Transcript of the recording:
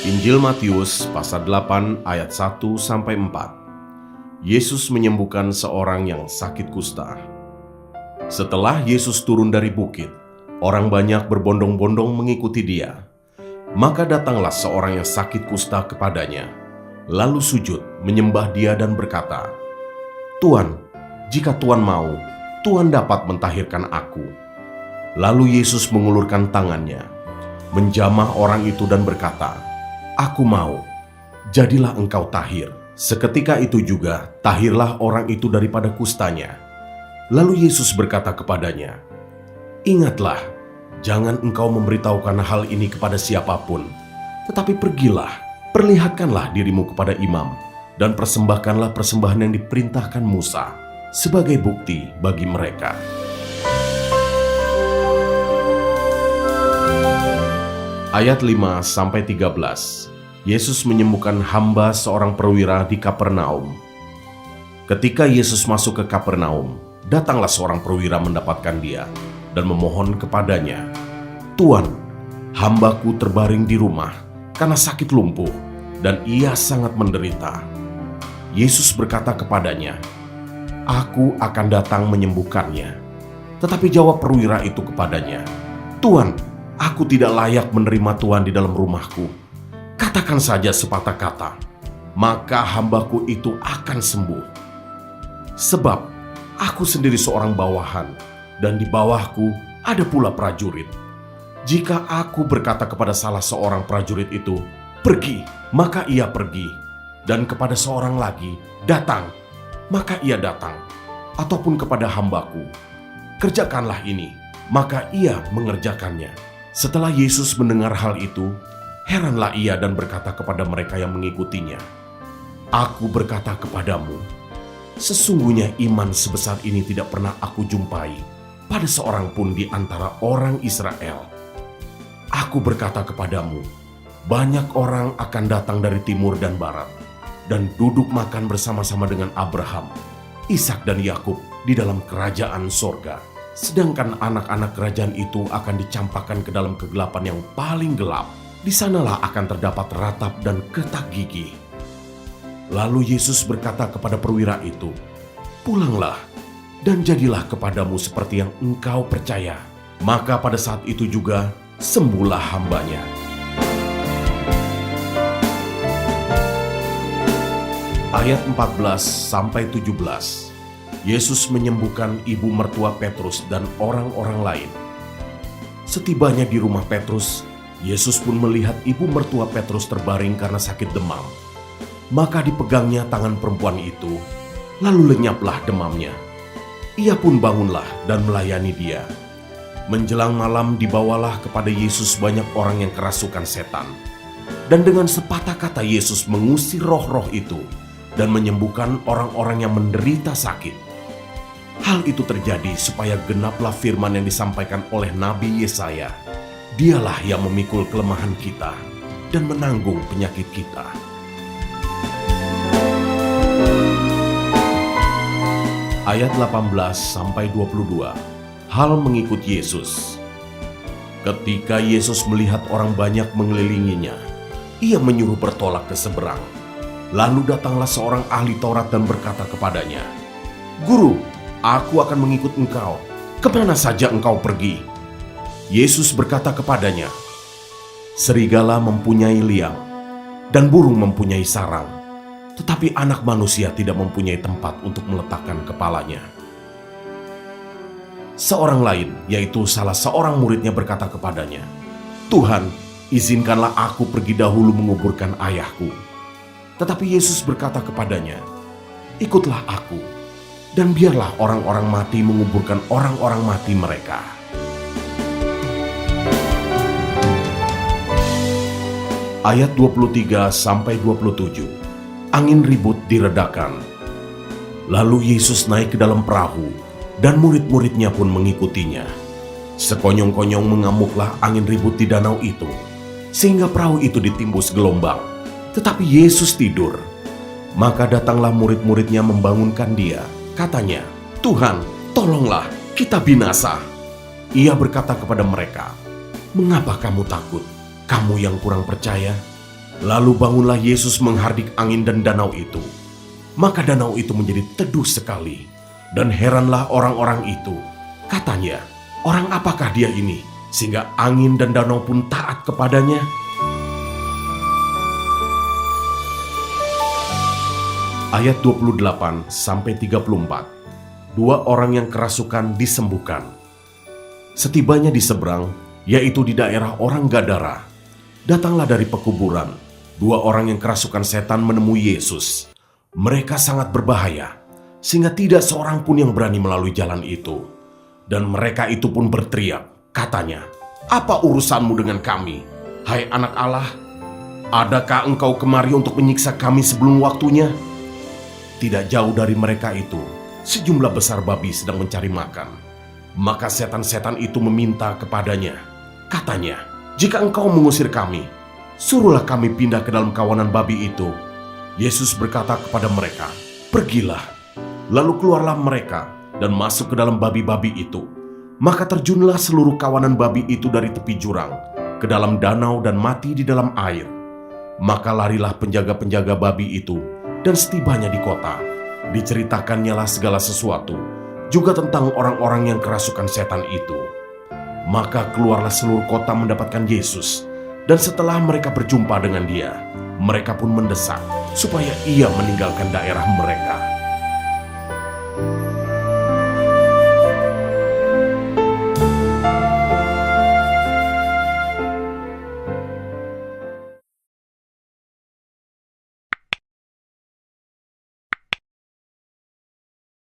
Injil Matius pasal 8 ayat 1-4. Yesus menyembuhkan seorang yang sakit kusta. Setelah Yesus turun dari bukit, orang banyak berbondong-bondong mengikuti dia. Maka datanglah seorang yang sakit kusta kepadanya, lalu sujud menyembah dia dan berkata, "Tuan, jika Tuan mau, Tuan dapat mentahirkan aku." Lalu Yesus mengulurkan tangannya, menjamah orang itu dan berkata, "Aku mau, jadilah engkau tahir." Seketika itu juga tahirlah orang itu daripada kustanya. Lalu Yesus berkata kepadanya, "Ingatlah, jangan engkau memberitahukan hal ini kepada siapapun, tetapi pergilah, perlihatkanlah dirimu kepada imam, dan persembahkanlah persembahan yang diperintahkan Musa sebagai bukti bagi mereka." Ayat 5-13. Yesus menyembuhkan hamba seorang perwira di Kapernaum. Ketika Yesus masuk ke Kapernaum, datanglah seorang perwira mendapatkan dia dan memohon kepadanya, "Tuan, hambaku terbaring di rumah karena sakit lumpuh dan ia sangat menderita." Yesus berkata kepadanya, "Aku akan datang menyembuhkannya." Tetapi jawab perwira itu kepadanya, "Tuan, aku tidak layak menerima Tuhan di dalam rumahku. Katakan saja sepatah kata, maka hambaku itu akan sembuh. Sebab aku sendiri seorang bawahan, dan di bawahku ada pula prajurit. Jika aku berkata kepada salah seorang prajurit itu, 'Pergi,' maka ia pergi. Dan kepada seorang lagi, 'Datang,' maka ia datang. Ataupun kepada hambaku, 'Kerjakanlah ini,' maka ia mengerjakannya." Setelah Yesus mendengar hal itu, heranlah ia dan berkata kepada mereka yang mengikutinya, "Aku berkata kepadamu, sesungguhnya iman sebesar ini tidak pernah aku jumpai pada seorang pun di antara orang Israel. Aku berkata kepadamu, banyak orang akan datang dari timur dan barat, dan duduk makan bersama-sama dengan Abraham, Ishak dan Yakub di dalam kerajaan sorga. Sedangkan anak-anak kerajaan itu akan dicampakkan ke dalam kegelapan yang paling gelap. Di sanalah akan terdapat ratap dan ketak gigi." Lalu Yesus berkata kepada perwira itu, "Pulanglah, dan jadilah kepadamu seperti yang engkau percaya." Maka pada saat itu juga sembuhlah hambanya. Ayat 14-17. Yesus menyembuhkan ibu mertua Petrus dan orang-orang lain. Setibanya di rumah Petrus, Yesus pun melihat ibu mertua Petrus terbaring karena sakit demam. Maka dipegangnya tangan perempuan itu, lalu lenyaplah demamnya. Ia pun bangunlah dan melayani dia. Menjelang malam dibawalah kepada Yesus banyak orang yang kerasukan setan. Dan dengan sepatah kata Yesus mengusir roh-roh itu dan menyembuhkan orang-orang yang menderita sakit. Hal itu terjadi supaya genaplah firman yang disampaikan oleh Nabi Yesaya, "Dialah yang memikul kelemahan kita dan menanggung penyakit kita." Ayat 18-22. Hal mengikut Yesus. Ketika Yesus melihat orang banyak mengelilinginya, ia menyuruh bertolak ke seberang. Lalu datanglah seorang ahli Taurat dan berkata kepadanya, "Guru, aku akan mengikut engkau, kemana saja engkau pergi." Yesus berkata kepadanya, "Serigala mempunyai liang, dan burung mempunyai sarang, tetapi anak manusia tidak mempunyai tempat untuk meletakkan kepalanya." Seorang lain, yaitu salah seorang muridnya berkata kepadanya, "Tuhan, izinkanlah aku pergi dahulu menguburkan ayahku." Tetapi Yesus berkata kepadanya, "Ikutlah aku, dan biarlah orang-orang mati menguburkan orang-orang mati mereka." Ayat 23-27. Angin ribut diredakan. Lalu Yesus naik ke dalam perahu, dan murid-muridnya pun mengikutinya. Sekonyong-konyong mengamuklah angin ribut di danau itu, sehingga perahu itu ditimbus gelombang. Tetapi Yesus tidur. Maka datanglah murid-muridnya membangunkan dia. Katanya, "Tuhan, tolonglah, kita binasa." Ia berkata kepada mereka, "Mengapa kamu takut, kamu yang kurang percaya?" Lalu bangunlah Yesus menghardik angin dan danau itu. Maka danau itu menjadi teduh sekali. Dan heranlah orang-orang itu. Katanya, orang apakah dia ini? Sehingga angin dan danau pun taat kepadanya. Ayat 28-34. Dua orang yang kerasukan disembuhkan. Setibanya di seberang, yaitu di daerah orang Gadara, datanglah dari pekuburan dua orang yang kerasukan setan menemui Yesus. Mereka sangat berbahaya, sehingga tidak seorang pun yang berani melalui jalan itu. Dan mereka itu pun berteriak, katanya, "Apa urusanmu dengan kami, hai anak Allah? Adakah engkau kemari untuk menyiksa kami sebelum waktunya?" Tidak jauh dari mereka itu, sejumlah besar babi sedang mencari makan. Maka setan-setan itu meminta kepadanya, katanya, "Jika engkau mengusir kami, suruhlah kami pindah ke dalam kawanan babi itu." Yesus berkata kepada mereka, "Pergilah." Lalu keluarlah mereka dan masuk ke dalam babi-babi itu. Maka terjunlah seluruh kawanan babi itu dari tepi jurang ke dalam danau dan mati di dalam air. Maka larilah penjaga-penjaga babi itu, dan setibanya di kota, diceritakannya segala sesuatu, juga tentang orang-orang yang kerasukan setan itu. Maka keluarlah seluruh kota mendapatkan Yesus, dan setelah mereka berjumpa dengan dia, mereka pun mendesak supaya ia meninggalkan daerah mereka.